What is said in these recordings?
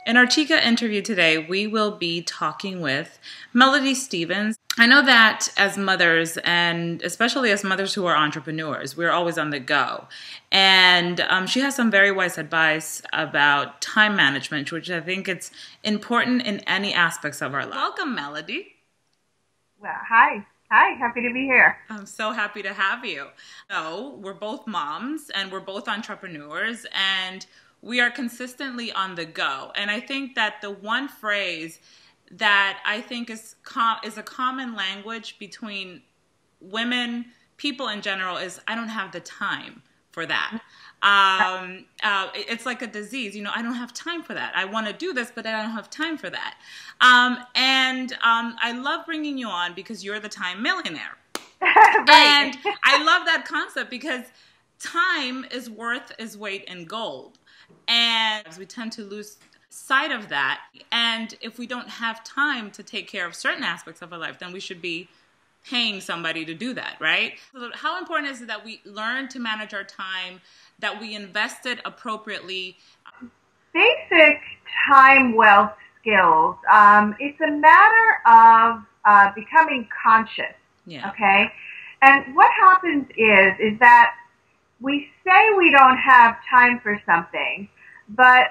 In our Chica interview today, we will be talking with Melody-Stevens. I know that as mothers, and especially as mothers who are entrepreneurs, we're always on the go. And she has some very wise advice about time management, which I think it's important in any aspects of our life. Welcome, Melody. Well, hi. Hi, happy to be here. I'm so happy to have you. So, we're both moms and we're both entrepreneurs, and we are consistently on the go. And I think that the one phrase that I think is a common language between women, people in general, is I don't have the time for that. It's like a disease. You know, I don't have time for that. I want to do this, but I don't have time for that. I love bringing you on because you're the time millionaire. Right. And I love that concept because time is worth its weight in gold. And we tend to lose sight of that. And if we don't have time to take care of certain aspects of our life, then we should be paying somebody to do that, right? So how important is it that we learn to manage our time, that we invest it appropriately? Basic time wealth skills. It's a matter of becoming conscious. Yeah. Okay. And what happens is that we say we don't have time for something, but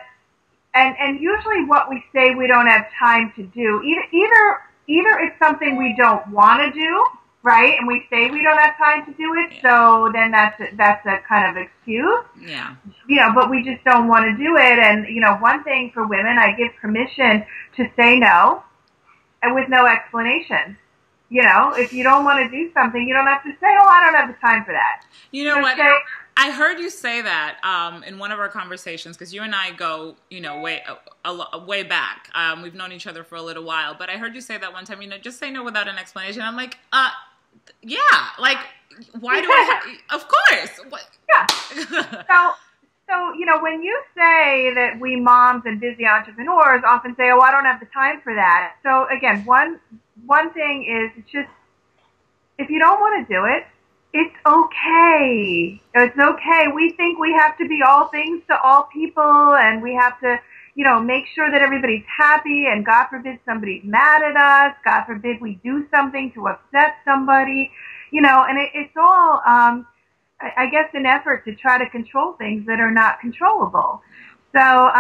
and usually what we say we don't have time to do, either it's something we don't want to do, right? And we say we don't have time to do it, so then that's a kind of excuse. Yeah. You know, but we just don't want to do it. And you know, one thing for women, I give permission to say no, and with no explanation. You know, if you don't want to do something, you don't have to say, "Oh, I don't have the time for that." You know what? I heard you say that in one of our conversations, because you and I go, you know, way back. We've known each other for a little while, but I heard you say that one time. You know, just say no without an explanation. I'm like, yeah, like, why do I? Of course. What? Yeah. So you know, when you say that we moms and busy entrepreneurs often say, "Oh, I don't have the time for that." So again, one thing is just, if you don't want to do it, it's okay. It's okay. We think we have to be all things to all people, and we have to, you know, make sure that everybody's happy, and God forbid somebody's mad at us. God forbid we do something to upset somebody, you know, and it's all, I guess, an effort to try to control things that are not controllable. So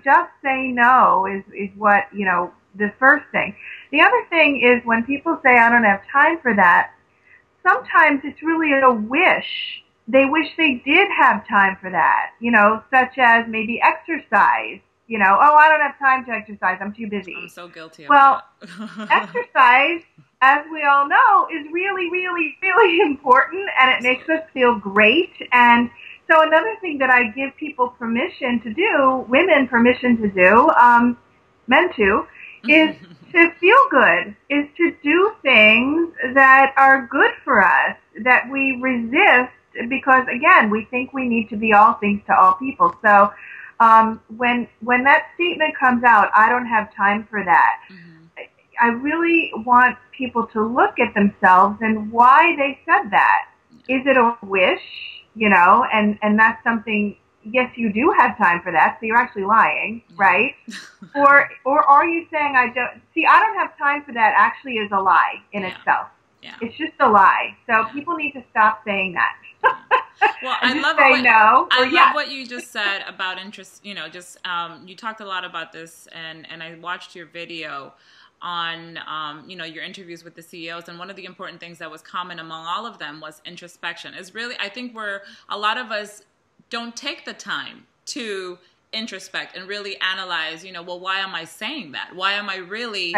just say no is what, you know, the first thing. The other thing is when people say, I don't have time for that, sometimes it's really a wish. They wish they did have time for that, you know, such as maybe exercise. You know, oh, I don't have time to exercise. I'm too busy. I'm so guilty of that. Well, exercise, as we all know, is really, really, really important, and it makes us feel great. And so another thing that I give people permission to do, women permission to do, men too, is to feel good, is to do things that are good for us, that we resist because, again, we think we need to be all things to all people. So when that statement comes out, I don't have time for that, I really want people to look at themselves and why they said that. Is it a wish, you know, and that's something, yes, you do have time for that, so you're actually lying, right? Or are you saying, I don't have time for that actually is a lie in itself. Yeah. It's just a lie. So people need to stop saying that. Well, I love what you just said about interest, you know, just you talked a lot about this, and I watched your video on, you know, your interviews with the CEOs, and one of the important things that was common among all of them was introspection. Is really, I think a lot of us don't take the time to introspect and really analyze, you know, well, why am I saying that? Why am I really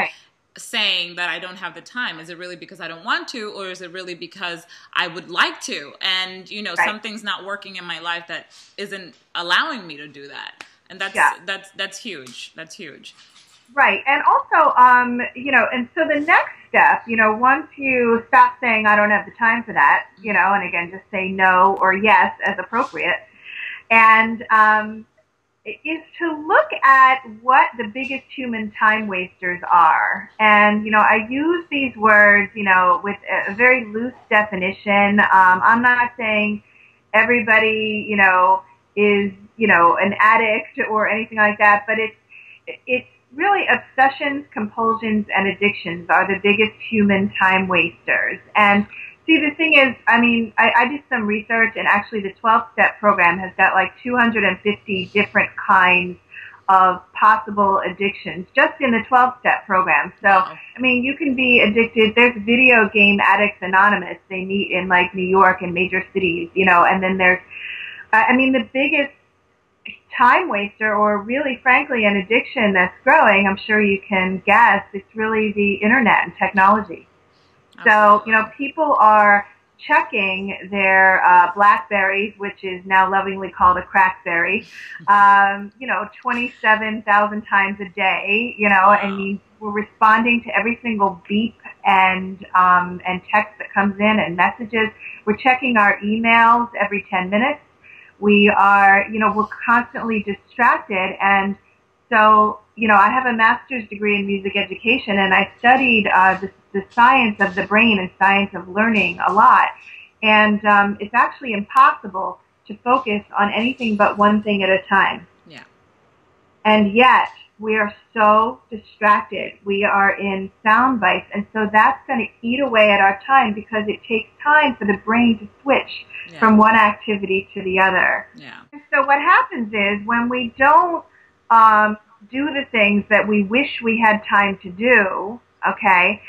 saying that I don't have the time? Is it really because I don't want to, or is it really because I would like to? And, you know, something's not working in my life that isn't allowing me to do that. And that's huge. That's huge. Right. And also, you know, and so the next step, you know, once you stop saying, I don't have the time for that, you know, and again, just say no or yes as appropriate. And is to look at what the biggest human time wasters are. And, you know, I use these words, you know, with a very loose definition. I'm not saying everybody, you know, is, you know, an addict or anything like that, but it's really obsessions, compulsions, and addictions are the biggest human time wasters. And see, the thing is, I mean, I did some research, and actually the 12-step program has got like 250 different kinds of possible addictions just in the 12-step program. So, I mean, you can be addicted. There's Video Game Addicts Anonymous. They meet in like New York and major cities, you know, and then there's, I mean, the biggest time waster, or really, frankly, an addiction that's growing, I'm sure you can guess, it's really the internet and technology. Absolutely. So, you know, people are checking their BlackBerries, which is now lovingly called a Crackberry, you know, 27,000 times a day, you know, and we're responding to every single beep and text that comes in and messages. We're checking our emails every 10 minutes. We are, you know, we're constantly distracted. And so, you know, I have a master's degree in music education, and I studied the science of the brain and science of learning a lot. And it's actually impossible to focus on anything but one thing at a time. Yeah. And yet, we are so distracted. We are in sound bites, and so that's going to eat away at our time, because it takes time for the brain to switch from one activity to the other. Yeah. And so what happens is, when we don't do the things that we wish we had time to do, okay,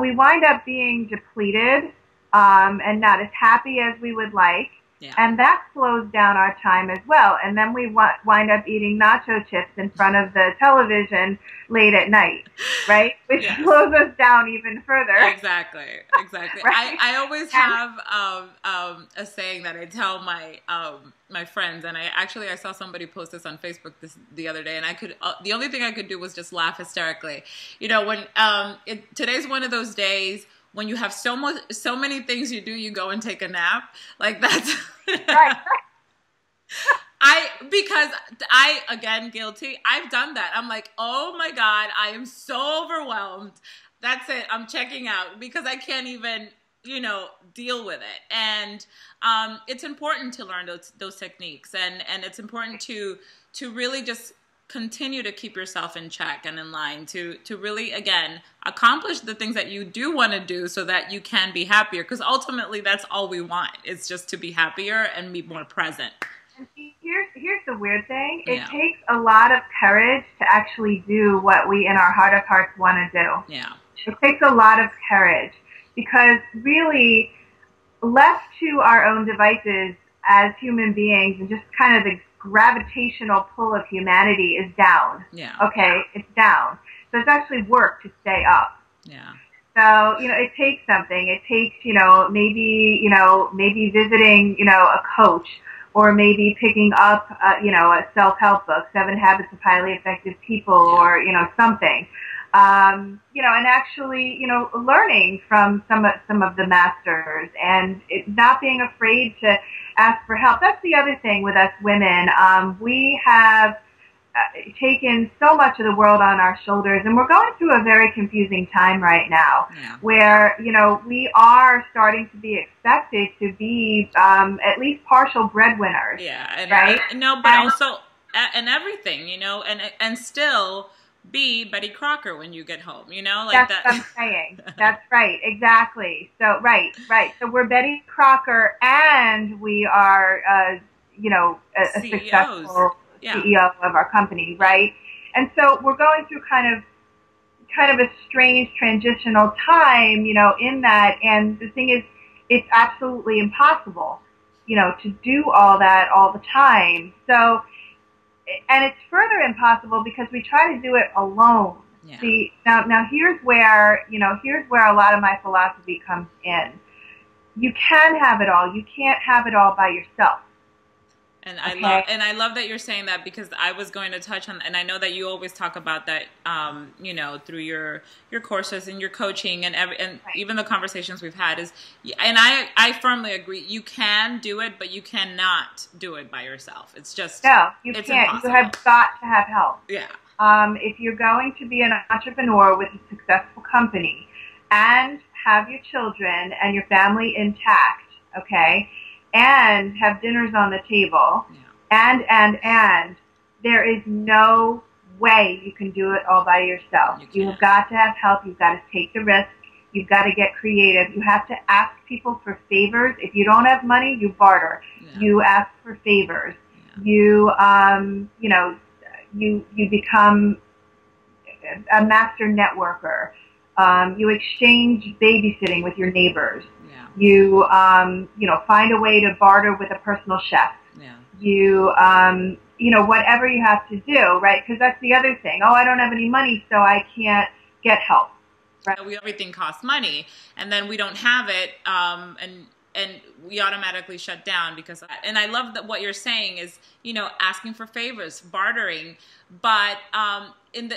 we wind up being depleted and not as happy as we would like. Yeah. And that slows down our time as well. And then we wind up eating nacho chips in front of the television late at night, right? Which slows us down even further. Exactly, exactly. Right? I always have a saying that I tell my my friends, and I saw somebody post this on Facebook the other day, and I could the only thing I could do was just laugh hysterically. You know, when today's one of those days when you have so many things you do, you go and take a nap. Like that's right. Because I, again, guilty. I've done that. I'm like, oh my God, I am so overwhelmed. That's it. I'm checking out because I can't even, you know, deal with it. And it's important to learn those techniques, and it's important to really just continue to keep yourself in check and in line to really, again, accomplish the things that you do want to do so that you can be happier. Because ultimately, that's all we want. It's just to be happier and be more present. And see, here's the weird thing. It takes a lot of courage to actually do what we in our heart of hearts want to do. Yeah. It takes a lot of courage, because really, left to our own devices as human beings, and just kind of the gravitational pull of humanity is down. Yeah. Okay, it's down. So it's actually work to stay up. Yeah. So, you know, it takes something. It takes, maybe visiting, a coach, or maybe picking up, a self-help book, 7 Habits of Highly Effective People, or, something. And actually, learning from some of the masters, and not being afraid to ask for help. That's the other thing with us women. We have taken so much of the world on our shoulders, and we're going through a very confusing time right now, where, we are starting to be expected to be at least partial breadwinners. Yeah, and, right? Also, and everything, and still be Betty Crocker when you get home, like that's what I'm saying. That's right, exactly. So, right. So we're Betty Crocker, and we are, a successful CEO of our company, right? And so we're going through kind of a strange transitional time, in that. And the thing is, it's absolutely impossible, to do all that all the time. So, and it's further impossible because we try to do it alone. Yeah. See, now here's where a lot of my philosophy comes in. You can have it all. You can't have it all by yourself. And I love that you're saying that, because I was going to touch on, and I know that you always talk about that, through your courses and your coaching and even the conversations we've had is, and I firmly agree, you can do it, but you cannot do it by yourself. It's just, no, you it's can't. Impossible. You have got to have help. Yeah. If you're going to be an entrepreneur with a successful company and have your children and your family intact, okay, and have dinners on the table, and there is no way you can do it all by yourself. You've got to have help. You've got to take the risk. You've got to get creative. You have to ask people for favors. If you don't have money, you barter. Yeah. You ask for favors. Yeah. You become a master networker. You exchange babysitting with your neighbors. Yeah. You find a way to barter with a personal chef. Yeah. Whatever you have to do, right? Because that's the other thing. Oh, I don't have any money, so I can't get help. Right? Everything costs money, and then we don't have it, and we automatically shut down because. And I love that what you're saying is, asking for favors, bartering, but and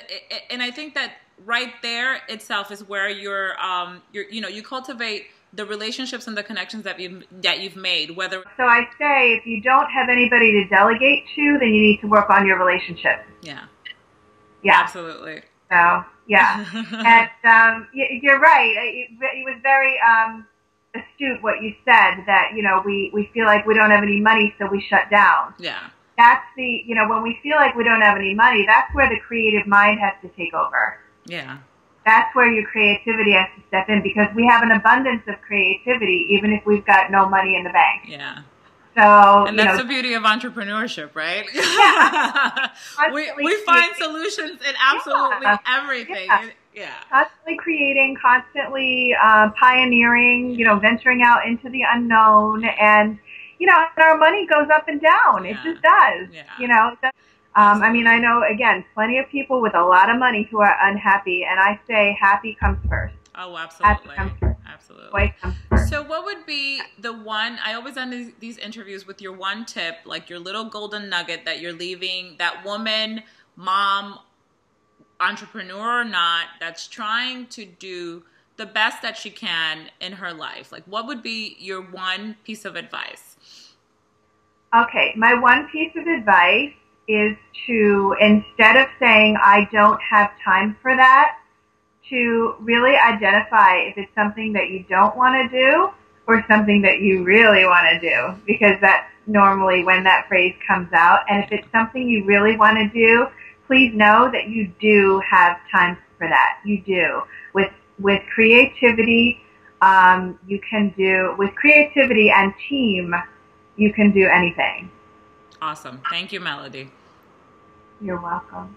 I think that right there itself is where you cultivate the relationships and the connections that you've made. So I say, if you don't have anybody to delegate to, then you need to work on your relationship. Yeah. Yeah. Absolutely. So yeah, and you're right. It was very astute what you said, that we feel like we don't have any money, so we shut down. Yeah. That's when we feel like we don't have any money, that's where the creative mind has to take over. Yeah. That's where your creativity has to step in, because we have an abundance of creativity, even if we've got no money in the bank. Yeah. So, and that's the beauty of entrepreneurship, right? Yeah. we find solutions in absolutely everything. Yeah. Constantly creating, constantly pioneering, venturing out into the unknown, and our money goes up and down. Yeah. It just does. Yeah. I know, again, plenty of people with a lot of money who are unhappy, and I say happy comes first. Oh, absolutely. Absolutely. First. So what would be the one, I always end these interviews with your one tip, like your little golden nugget that you're leaving that woman, mom, entrepreneur or not, that's trying to do the best that she can in her life? Like, what would be your one piece of advice? Okay, my one piece of advice is to, instead of saying, I don't have time for that, to really identify if it's something that you don't want to do or something that you really want to do, because that's normally when that phrase comes out. And if it's something you really want to do, please know that you do have time for that. You do. With creativity, with creativity and team, you can do anything. Awesome. Thank you, Melody. You're welcome.